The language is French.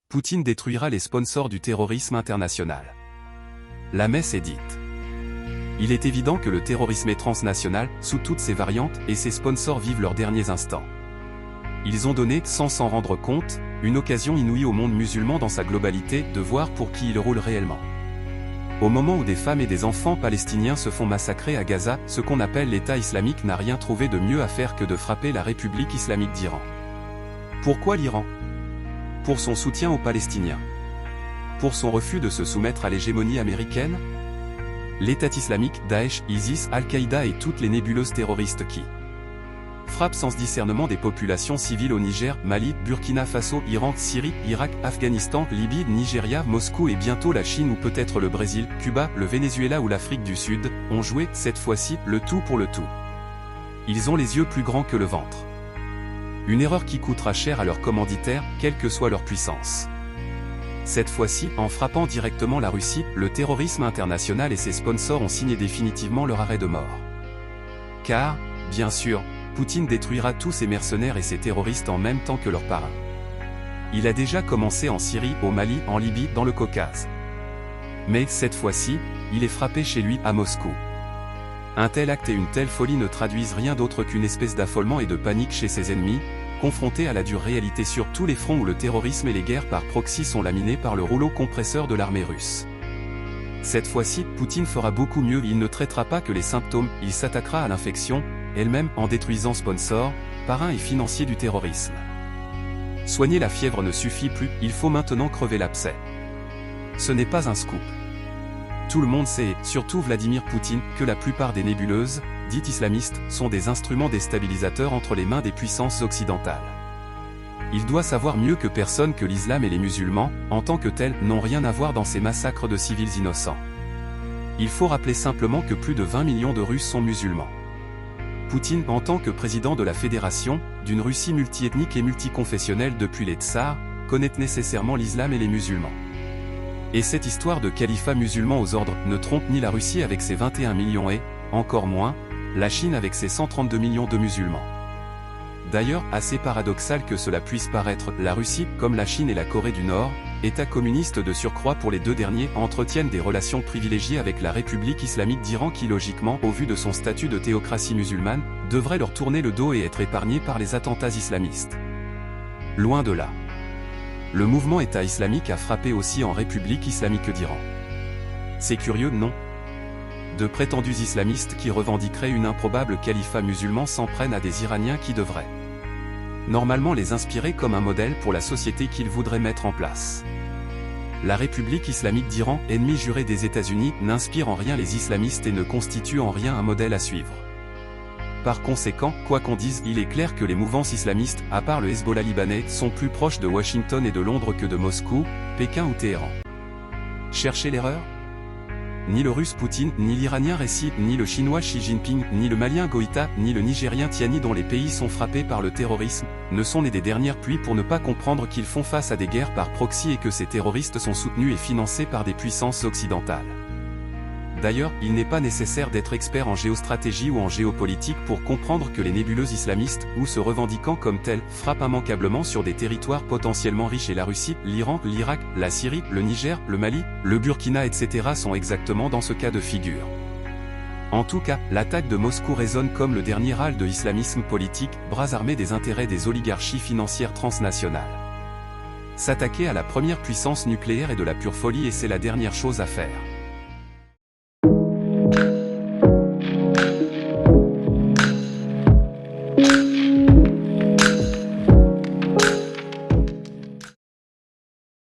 Poutine détruira les sponsors du terrorisme international. La messe est dite. Il est évident que le terrorisme est transnational, sous toutes ses variantes, et ses sponsors vivent leurs derniers instants. Ils ont donné, sans s'en rendre compte, une occasion inouïe au monde musulman dans sa globalité de voir pour qui il roule réellement. Au moment où des femmes et des enfants palestiniens se font massacrer à Gaza, ce qu'on appelle l'État islamique n'a rien trouvé de mieux à faire que de frapper la République islamique d'Iran. Pourquoi l'Iran? Pour son soutien aux Palestiniens. Pour son refus de se soumettre à l'hégémonie américaine? L'État islamique, Daesh, ISIS, Al-Qaïda et toutes les nébuleuses terroristes qui frappent sans discernement des populations civiles au Niger, Mali, Burkina Faso, Iran, Syrie, Irak, Afghanistan, Libye, Nigeria, Moscou et bientôt la Chine ou peut-être le Brésil, Cuba, le Venezuela ou l'Afrique du Sud, ont joué, cette fois-ci, le tout pour le tout. Ils ont les yeux plus grands que le ventre. Une erreur qui coûtera cher à leurs commanditaires, quelle que soit leur puissance. Cette fois-ci, en frappant directement la Russie, le terrorisme international et ses sponsors ont signé définitivement leur arrêt de mort. Car, bien sûr, Poutine détruira tous ses mercenaires et ses terroristes en même temps que leurs parrains. Il a déjà commencé en Syrie, au Mali, en Libye, dans le Caucase. Mais, cette fois-ci, il est frappé chez lui, à Moscou. Un tel acte et une telle folie ne traduisent rien d'autre qu'une espèce d'affolement et de panique chez ses ennemis, confrontés à la dure réalité sur tous les fronts où le terrorisme et les guerres par proxy sont laminés par le rouleau compresseur de l'armée russe. Cette fois-ci, Poutine fera beaucoup mieux, il ne traitera pas que les symptômes, il s'attaquera à l'infection, elle-même en détruisant sponsors, parrains et financiers du terrorisme. Soigner la fièvre ne suffit plus, il faut maintenant crever l'abcès. Ce n'est pas un scoop. Tout le monde sait, surtout Vladimir Poutine, que la plupart des nébuleuses, dites islamistes, sont des instruments déstabilisateurs entre les mains des puissances occidentales. Il doit savoir mieux que personne que l'islam et les musulmans, en tant que tels, n'ont rien à voir dans ces massacres de civils innocents. Il faut rappeler simplement que plus de 20 millions de Russes sont musulmans. Poutine, en tant que président de la Fédération, d'une Russie multiethnique et multiconfessionnelle depuis les tsars, connaît nécessairement l'islam et les musulmans. Et cette histoire de califat musulman aux ordres ne trompe ni la Russie avec ses 21 millions et, encore moins, la Chine avec ses 132 millions de musulmans. D'ailleurs, assez paradoxal que cela puisse paraître, la Russie, comme la Chine et la Corée du Nord, États communistes de surcroît pour les deux derniers, entretiennent des relations privilégiées avec la République islamique d'Iran qui logiquement, au vu de son statut de théocratie musulmane, devrait leur tourner le dos et être épargnée par les attentats islamistes. Loin de là. Le mouvement État islamique a frappé aussi en République islamique d'Iran. C'est curieux, non? De prétendus islamistes qui revendiqueraient une improbable califat musulman s'en prennent à des Iraniens qui devraient normalement les inspirer comme un modèle pour la société qu'ils voudraient mettre en place. La République islamique d'Iran, ennemie jurée des États-Unis, n'inspire en rien les islamistes et ne constitue en rien un modèle à suivre. Par conséquent, quoi qu'on dise, il est clair que les mouvances islamistes, à part le Hezbollah libanais, sont plus proches de Washington et de Londres que de Moscou, Pékin ou Téhéran. Cherchez l'erreur? Ni le russe Poutine, ni l'Iranien Raisi, ni le chinois Xi Jinping, ni le malien Goïta, ni le nigérien Tiani dont les pays sont frappés par le terrorisme, ne sont nés des dernières pluies pour ne pas comprendre qu'ils font face à des guerres par proxy et que ces terroristes sont soutenus et financés par des puissances occidentales. D'ailleurs, il n'est pas nécessaire d'être expert en géostratégie ou en géopolitique pour comprendre que les nébuleux islamistes, ou se revendiquant comme tels, frappent immanquablement sur des territoires potentiellement riches et la Russie, l'Iran, l'Irak, la Syrie, le Niger, le Mali, le Burkina etc. sont exactement dans ce cas de figure. En tout cas, l'attaque de Moscou résonne comme le dernier râle de islamisme politique, bras armés des intérêts des oligarchies financières transnationales. S'attaquer à la première puissance nucléaire est de la pure folie et c'est la dernière chose à faire.